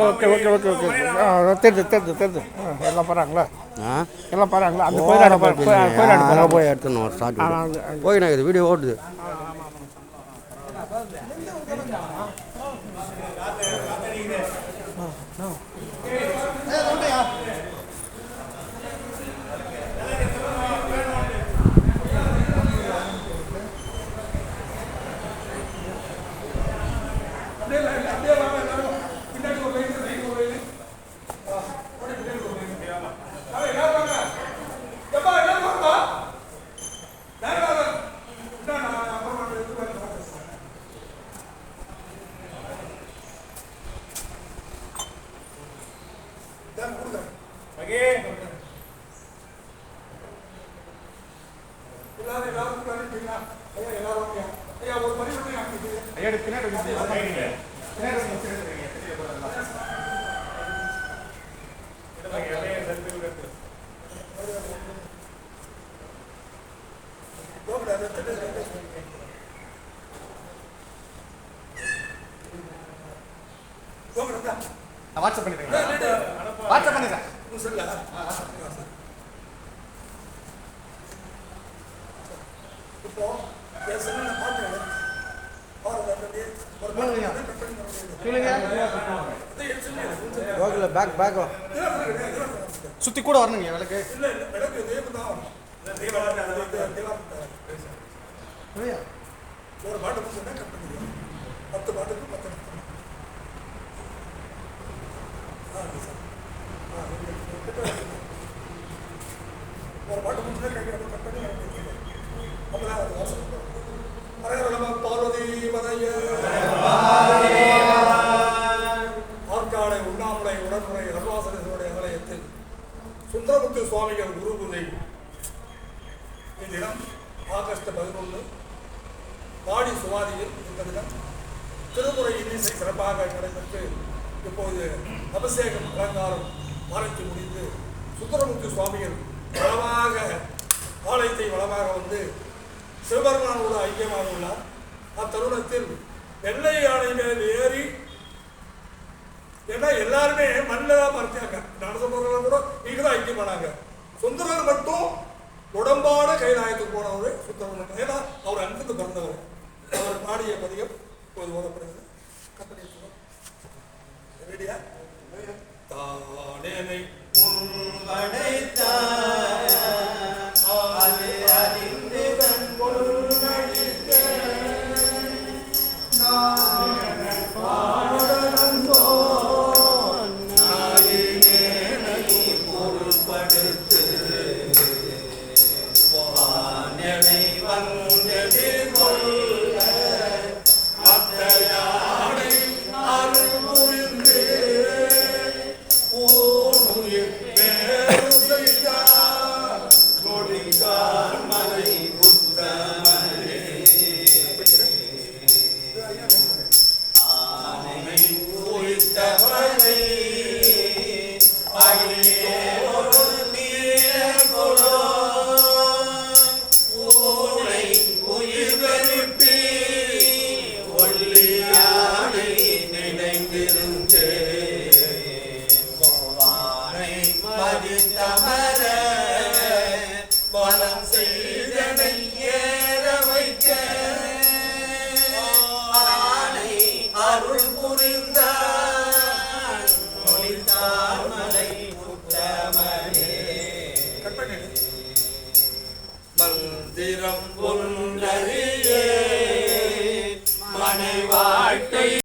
Okay okay okay okay தெரிஞ்சு தெரிஞ்சு தெரிஞ்சு எல்லாம் போகிறாங்களா எல்லாம் போகிறாங்களா அந்த கோயிலாடு போய் எடுத்துன்னு ஒரு ஸ்டார்ட் போய் நான் இது வீடியோ ஓடுது வாட்ஸ்அப் பண்ணிடுறேன் வாட்ஸ்அப் பண்ணிடுறேன் பேக் பேக் சுற்றி கூட வரணுங்க விளக்கு ஒரு பாட்டு சொன்னா கட் பண்ணிடுவோம் 10 பாட்டுக்கு 10 ஒரு பாட்டு முடிச்சுன்னா கையில் கட் பண்ணி அப்பதான் அது வாசம் பார்வதி பதைய ஆற்காடை உண்ணாமலை உடன்முறை அருள்வாசனுடைய ஆலயத்தில் சுந்தரமுத்து சுவாமிகள் குரு பூஜை இத்தினம் ஆகஸ்ட் 11 பாடி சுவாதியில் இந்த தினம் திருமுறை இன்னிசை சிறப்பாக நடைபெற்று இப்போது அபிஷேகம் அலங்காரம் ஆரம்பித்து முடிந்து சுந்தரமுத்து சுவாமிகள் வளமாக ஆலயத்தை வளமாக வந்து சிவபெருமானோடு ஐக்கியமாக உள்ளார். அத்தருணத்தில் வெள்ளை யானை மேல் ஏறி ஏன்னா எல்லாருமே மண்ணில் தான் மறைச்சாங்க நடந்து போகிறவங்க கூட இங்கே தான் ஐக்கியமானாங்க. சுந்தரர் மட்டும் உடம்பாட கைலாயத்துக்கு போனவர் சுந்தரர் மட்டும். ஏன்னா அவர் அங்கிருந்து பிறந்தவர். அவர் பாடிய பதிகம் இப்போது ஓதப்படுகிறது. கற்பனை ரெடியா? தானேனை Maditama